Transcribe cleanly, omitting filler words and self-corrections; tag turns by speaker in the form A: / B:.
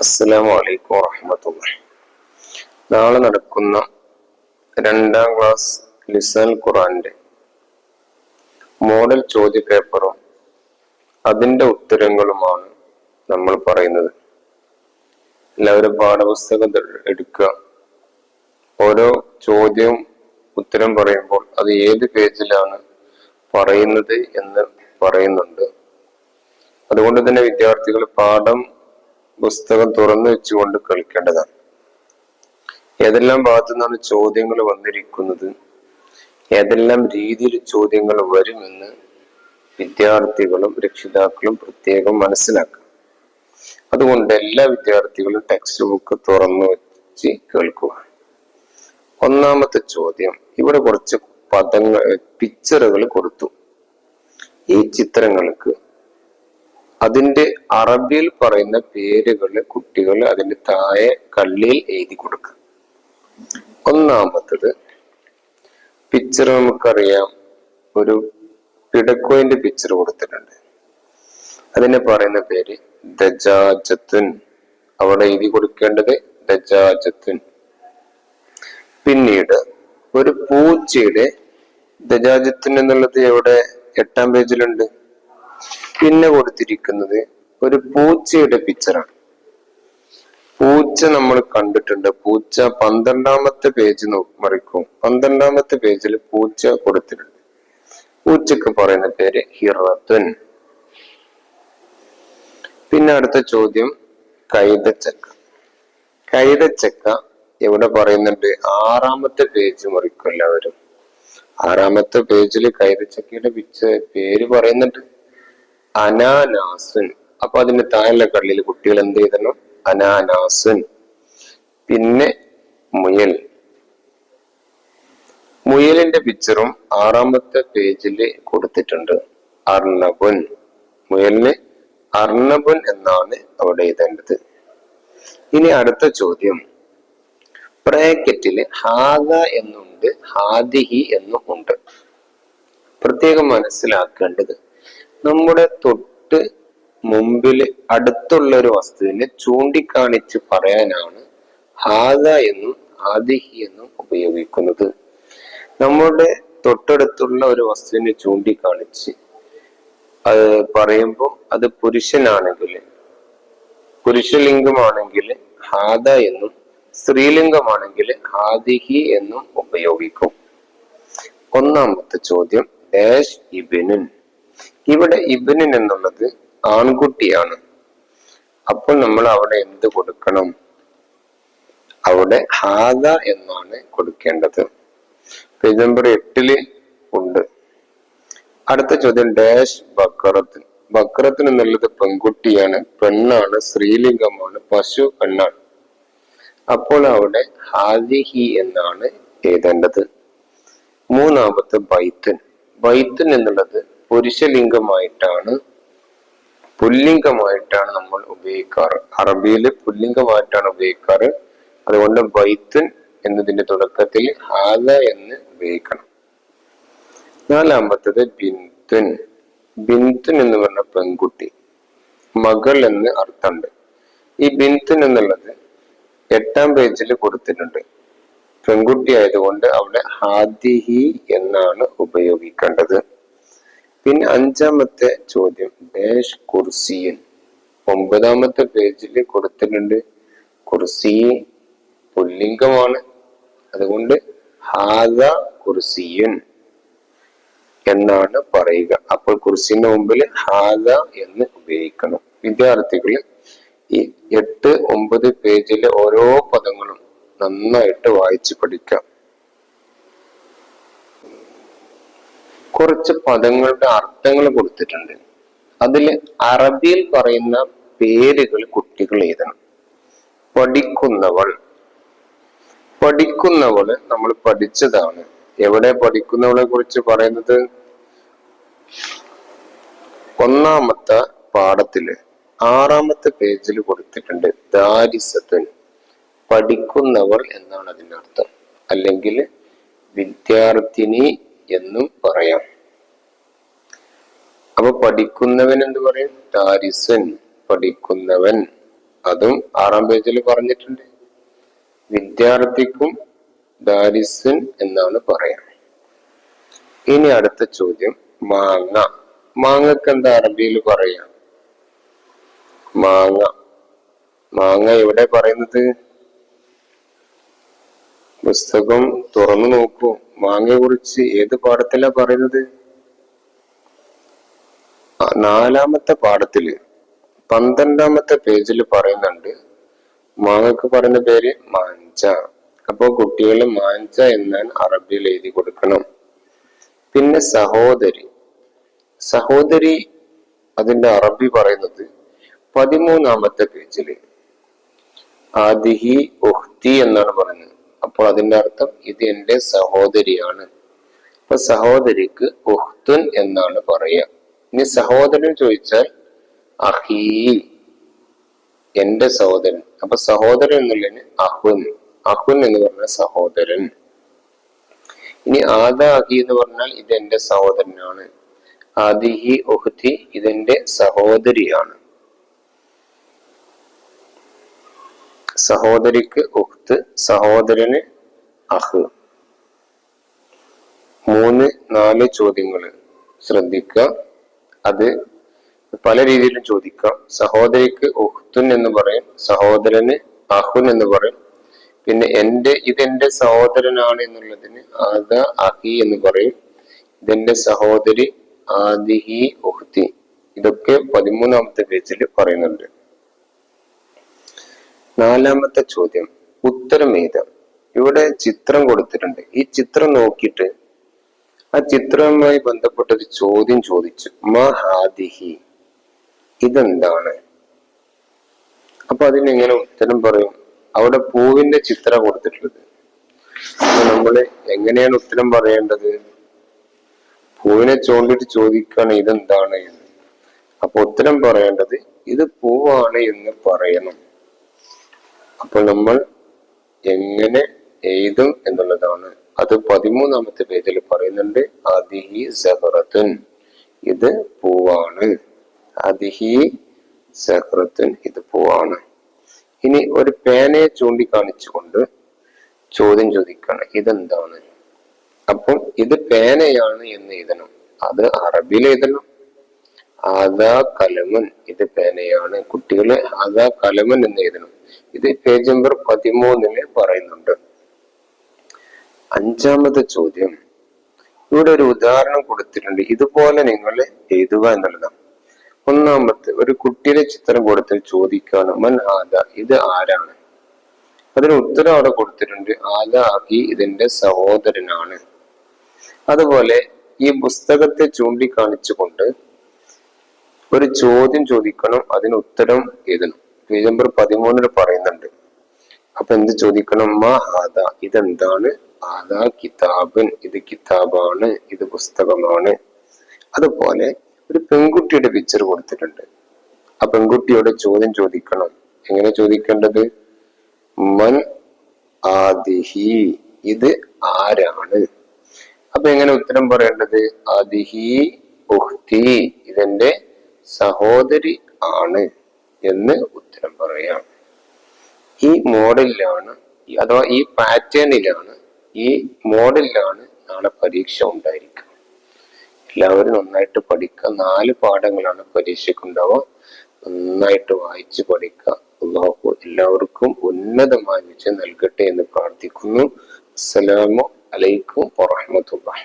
A: അസ്സലാമു അലൈക്കും വറഹ്മത്തുള്ളാഹി. നാളെ നടക്കുന്ന 2ാം ക്ലാസ് ലിസാൻ ഖുർആന്റെ മോഡൽ ചോദ്യപേപ്പറും അതിന്റെ ഉത്തരങ്ങളുമാണ് നമ്മൾ പറയുന്നത്. എല്ലാവരും പാഠപുസ്തകം എടുക്കുക. ഓരോ ചോദ്യവും ഉത്തരം പറയുമ്പോൾ അത് ഏത് പേജിലാണ് പറയുന്നത് എന്ന് പറയുന്നുണ്ട്. അതുകൊണ്ട് തന്നെ വിദ്യാർത്ഥികൾ പുസ്തകം തുറന്നു വെച്ചുകൊണ്ട് കളിക്കേണ്ടതാണ്. ഏതെല്ലാം ഭാഗത്തു നിന്നാണ് ചോദ്യങ്ങൾ വന്നിരിക്കുന്നത്, ഏതെല്ലാം രീതിയിൽ ചോദ്യങ്ങൾ വരുമെന്ന് വിദ്യാർത്ഥികളും രക്ഷിതാക്കളും പ്രത്യേകം മനസ്സിലാക്കുക. അതുകൊണ്ട് എല്ലാ വിദ്യാർത്ഥികളും ടെക്സ്റ്റ് ബുക്ക് തുറന്നു വെച്ച് കേൾക്കുക. ഒന്നാമത്തെ ചോദ്യം, ഇവിടെ കുറച്ച് പിക്ചറുകൾ കൊടുത്തു. ഈ ചിത്രങ്ങൾക്ക് അതിന്റെ അറബിയിൽ പറയുന്ന പേരുകള് കുട്ടികൾ അതിന്റെ താഴെ കള്ളിയിൽ എഴുതി കൊടുക്കുക. ഒന്നാമത്തത് പിക്ചർ നമുക്കറിയാം, ഒരു പിടക്കോയിന്റെ പിക്ചർ കൊടുത്തിട്ടുണ്ട്. അതിനെ പറയുന്ന പേര് ദജാജത്തുൻ. അവിടെ എഴുതി കൊടുക്കേണ്ടത് ദജാജത്തുൻ. പിന്നീട് ഒരു പൂച്ചയുടെ ദജാജത്തുൻ എന്നുള്ളത് എവിടെ 8ാം പേജിലുണ്ട്. പിന്നെ കൊടുത്തിരിക്കുന്നത് ഒരു പൂച്ചയുടെ പിക്ചറാണ്. പൂച്ച നമ്മൾ കണ്ടിട്ടുണ്ട്. പൂച്ച 12ാമത്തെ പേജ് മറിക്കും. 12ാമത്തെ പേജിൽ പൂച്ച കൊടുത്തിട്ടുണ്ട്. പൂച്ചക്ക് പറയുന്ന പേര് ഹിറത്തുൻ. പിന്നെ അടുത്ത ചോദ്യം കൈതച്ചക്ക. കൈതച്ചക്ക എവിടെ പറയുന്നുണ്ട്? 6ാമത്തെ പേജ് മറിക്കും എല്ലാവരും. 6ാമത്തെ പേജിൽ കൈതച്ചക്കയുടെ പേര് പറയുന്നുണ്ട് അനാനാസുൻ. അപ്പൊ അതിന്റെ താഴെ കള്ളിൽ കുട്ടികൾ എന്ത് ചെയ്തണം? അനാനാസുൻ. പിന്നെ മുയൽ. മുയലിന്റെ പിക്ചറും 6ാമത്തെ പേജിൽ കൊടുത്തിട്ടുണ്ട്. അർണബുൻ. മുയലിന് അർണബുൻ എന്നാണ് അവിടെ എഴുതേണ്ടത്. ഇനി അടുത്ത ചോദ്യം, ബ്രാക്കറ്റില് ഹാദ എന്നുണ്ട്, ഹാദിഹി എന്നും ഉണ്ട്. പ്രത്യേകം മനസ്സിലാക്കേണ്ടത്, നമ്മുടെ തൊട്ട് മുമ്പില് അടുത്തുള്ള ഒരു വസ്തുവിനെ ചൂണ്ടിക്കാണിച്ച് പറയാനാണ് ഹാദ എന്നും ഹാദിഹി എന്നും ഉപയോഗിക്കുന്നത്. നമ്മുടെ തൊട്ടടുത്തുള്ള ഒരു വസ്തുവിനെ ചൂണ്ടിക്കാണിച്ച് അത് പറയുമ്പോൾ അത് പുരുഷനാണെങ്കിൽ, പുരുഷലിംഗമാണെങ്കിൽ ഹാദ എന്നും, സ്ത്രീലിംഗമാണെങ്കിൽ ഹാദിഹി എന്നും ഉപയോഗിക്കും. ഒന്നാമത്തെ ചോദ്യം ഡാഷ് ഇബ്നുൻ. ഇവിടെ ഇബ്നുൻ എന്നുള്ളത് ആൺകുട്ടിയാണ്. അപ്പോൾ നമ്മൾ അവിടെ എന്ത് കൊടുക്കണം? അവിടെ ഹാദ എന്നാണ് കൊടുക്കേണ്ടത്. പേജ് നമ്പർ 8 ഉണ്ട്. അടുത്ത ചോദ്യം ഡാഷ് ബക്കറത്ത്. ബക്കറത്ത് എന്നുള്ളത് പെൺകുട്ടിയാണ്, പെണ്ണാണ്, സ്ത്രീലിംഗമാണ്, പശു പെണ്ണാണ്. അപ്പോൾ അവിടെ ഹാദിഹി എന്നാണ് എഴുതേണ്ടത്. മൂന്നാമത്തെ ബൈത്തുൻ. ബൈത്തുൻ എന്നുള്ളത് പുരുഷലിംഗമായിട്ടാണ്, പുല്ലിംഗമായിട്ടാണ് നമ്മൾ ഉപയോഗിക്കാറ്. അറബിയില് പുല്ലിംഗമായിട്ടാണ് ഉപയോഗിക്കാറ്. അതുകൊണ്ട് ബൈത്തുൻ എന്നതിന്റെ തുടക്കത്തിൽ ഹാദ എന്ന് ഉപയോഗിക്കണം. നാലാമത്തത് ബിന്തുൻ. ബിന്തുൻ എന്ന് പറഞ്ഞ പെൺകുട്ടി, മകൾ എന്ന് അർത്ഥമുണ്ട്. ഈ ബിന്തുൻ എന്നുള്ളത് 8ാം പേജിൽ കൊടുത്തിട്ടുണ്ട്. പെൺകുട്ടി ആയതുകൊണ്ട് അവിടെ ഹാദിഹി എന്നാണ് ഉപയോഗിക്കേണ്ടത്. പിന്നെ 5ാമത്തെ ചോദ്യം ഡാഷ് കുർസിയൻ. 9ാമത്തെ പേജിൽ കൊടുത്തിട്ടുണ്ട്. കുർസി പുല്ലിംഗമാണ്, അതുകൊണ്ട് ഹാദ കുർസിയൻ എന്നാണ് പറയുക. അപ്പോൾ കുർസിന്റെ മുമ്പിൽ ഹാദ എന്ന് ഉപയോഗിക്കണം. വിദ്യാർത്ഥികൾ ഈ 8, 9 പേജിലെ ഓരോ പദങ്ങളും നന്നായിട്ട് വായിച്ച് പഠിക്കാം. കുറച്ച് പദങ്ങളുടെ അർത്ഥങ്ങൾ കൊടുത്തിട്ടുണ്ട്. അതിൽ അറബിയിൽ പറയുന്ന പേരുകൾ കുട്ടികൾ എഴുതണം. പഠിക്കുന്നവൾ. പഠിക്കുന്നവള് നമ്മൾ പഠിച്ചതാണ്. എവിടെ പഠിക്കുന്നവളെ കുറിച്ച് പറയുന്നത്? 1ാമത്തെ പാഠത്തില് 6ാമത്തെ പേജിൽ കൊടുത്തിട്ടുണ്ട്. ദാരിസത്തുൻ. പഠിക്കുന്നവൾ എന്നാണ് അതിന്റെ അർത്ഥം. അല്ലെങ്കിൽ വിദ്യാർത്ഥിനി എന്നും പറയാം. അപ്പൊ പഠിക്കുന്നവൻ എന്ന് പറയും ദാരിസൻ, പഠിക്കുന്നവൻ. അതും 6-ാം പേജിൽ പറഞ്ഞിട്ടുണ്ട്. വിദ്യാർത്ഥിക്കും ദാരിസുൻ എന്നാണ് പറയാം. ഇനി അടുത്ത ചോദ്യം, മാങ്ങ. മാങ്ങക്ക് എന്താ അറബിയിൽ പറയാ? മാങ്ങ. മാങ്ങ എവിടെ പറയുന്നത്? പുസ്തകം തുറന്നു നോക്കൂ. മാങ്ങയെ കുറിച്ച് ഏത് പാഠത്തിലാ പറയുന്നത്? 4-ാമത്തെ പാഠത്തില് 12-ാമത്തെ പേജിൽ പറയുന്നുണ്ട്. മാങ്ങക്ക് പറയുന്ന പേര് മാഞ്ച. അപ്പോ കുട്ടികൾ മാഞ്ച എന്നാണ് അറബിയിൽ എഴുതി കൊടുക്കണം. പിന്നെ സഹോദരി. സഹോദരി അതിന്റെ അറബി പറയുന്നത് 13-ാമത്തെ പേജില് ആദിഹി ഉഖ്തി എന്നാണ് പറയുന്നത്. അപ്പോൾ അതിന്റെ അർത്ഥം ഇത് എന്റെ സഹോദരിയാണ്. അപ്പൊ സഹോദരിക്ക് ഉഖ്തുൻ എന്നാണ് പറയുക. ഇനി സഹോദരൻ ചോദിച്ചാൽ അഹീ, എന്റെ സഹോദരൻ. അപ്പൊ സഹോദരൻ എന്നുള്ളതിന് അഹുൻ. അഹുൻ എന്ന് പറഞ്ഞാൽ സഹോദരൻ. ഇനി ആദ അഹി എന്ന് പറഞ്ഞാൽ ഇത് എന്റെ സഹോദരനാണ്. ആദിഹി ഉഖ്തി, ഇതെന്റെ സഹോദരിയാണ്. സഹോദരിക്ക് ഉഖ്ത്, സഹോദരന് അഹ്. 3-4 ചോദ്യങ്ങൾ ശ്രദ്ധിക്കുക. അത് പല രീതിയിലും ചോദിക്കാം. സഹോദരിക്ക് ഉഖ്തുൻ എന്ന് പറയും, സഹോദരന് അഹുൻ എന്ന് പറയും. പിന്നെ ഇതെന്റെ സഹോദരനാണ് എന്നുള്ളതിന് ആദ അഹി എന്ന് പറയും. ഇതെന്റെ സഹോദരി ആദിഹി ഉഖ്തി. ഇതൊക്കെ 13-ാമത്തെ പേജിൽ പറയുന്നുണ്ട്. 4-ാമത്തെ ചോദ്യം, ഉത്തരം എഴുതാം. ഇവിടെ ചിത്രം കൊടുത്തിട്ടുണ്ട്. ഈ ചിത്രം നോക്കിയിട്ട് ആ ചിത്രവുമായി ബന്ധപ്പെട്ട ഒരു ചോദ്യം ചോദിച്ചു. മഹാദിഹി, ഇതെന്താണ്? അപ്പൊ അതിനെങ്ങനെ ഉത്തരം പറയും? അവിടെ പൂവിന്റെ ചിത്രം കൊടുത്തിട്ടുള്ളത്. അപ്പൊ നമ്മള് എങ്ങനെയാണ് ഉത്തരം പറയേണ്ടത്? പൂവിനെ ചൂണ്ടിട്ട് ചോദിക്കാണ് ഇതെന്താണ് എന്ന്. അപ്പൊ ഉത്തരം പറയേണ്ടത് ഇത് പൂവാണ് എന്ന് പറയണം. അപ്പൊ നമ്മൾ എങ്ങനെ എഴുതും എന്നുള്ളതാണ്. അത് 13-ാമത്തെ പേജിൽ പറയുന്നുണ്ട്. ആദിഹി സഹറത്തുൻ, ഇത് പൂവാണ്. ആദിഹി സഹറത്തുൻ, ഇത് പൂവാണ്. ഇനി ഒരു പേനയെ ചൂണ്ടിക്കാണിച്ചുകൊണ്ട് ചോദ്യം ചോദിക്കാണ്, ഇതെന്താണ്? അപ്പം ഇത് പേനയാണ് എന്ന് എഴുതണം. അത് അറബിയിൽ എഴുതണം. ആദാ കലമൻ, ഇത് പേനയാണ്. കുട്ടികള് ആദാ കലമൻ എന്ന് എഴുതണം. ഇത് പേജ് നമ്പർ 13 പറയുന്നുണ്ട്. 5-ാമത്തെ ചോദ്യം, ഇവിടെ ഒരു ഉദാഹരണം കൊടുത്തിട്ടുണ്ട്. ഇതുപോലെ നിങ്ങൾ എഴുതുക എന്നുള്ളതാണ്. 1-ാമത്തെ, ഒരു കുട്ടിയുടെ ചിത്രം കൊടുത്ത് ചോദിക്കാണ് മൻ ആദ, ഇത് ആരാണ്? അതിന് ഉത്തരം അവിടെ കൊടുത്തിട്ടുണ്ട്. ആദ അഹി, ഇതിന്റെ സഹോദരനാണ്. അതുപോലെ ഈ പുസ്തകത്തെ ചൂണ്ടിക്കാണിച്ചുകൊണ്ട് ഒരു ചോദ്യം ചോദിക്കണം. അതിന് ഉത്തരം എഴുതണം. പേജ് നമ്പർ 13 പറയുന്നുണ്ട്. അപ്പൊ എന്ത് ചോദിക്കണം? മാ ആദ, ഇതെന്താണ്? ആദാ കിതാബൻ, ഇത് കിതാബാണ്, ഇത് പുസ്തകമാണ്. അതുപോലെ ഒരു പെൺകുട്ടിയുടെ പിക്ചർ കൊടുത്തിട്ടുണ്ട്. ആ പെൺകുട്ടിയോട് ചോദ്യം ചോദിക്കണം. എങ്ങനെ ചോദിക്കേണ്ടത്? മൻ ആദിഹി, ഇത് ആരാണ്? അപ്പൊ എങ്ങനെ ഉത്തരം പറയേണ്ടത്? ആദിഹി ഉഖ്തി, ഇതെന്റെ സഹോദരി ആണ് എന്ന് ഉത്തരം പറയാം. ഈ മോഡലിലാണ്, അഥവാ ഈ പാറ്റേണിലാണ്, ഈ മോഡലിലാണ് നാളെ പരീക്ഷ ഉണ്ടായിരിക്കുക. എല്ലാവരും നന്നായിട്ട് പഠിക്കുക. 4 പാഠങ്ങളാണ് പരീക്ഷയ്ക്കുണ്ടാവുക. നന്നായിട്ട് വായിച്ച് പഠിക്കുക. അല്ലാഹു എല്ലാവർക്കും ഉന്നതമായ വിജയം നൽകട്ടെ എന്ന് പ്രാർത്ഥിക്കുന്നു. അസ്സലാമു അലൈക്കും വറഹ്മത്തുള്ളാഹി.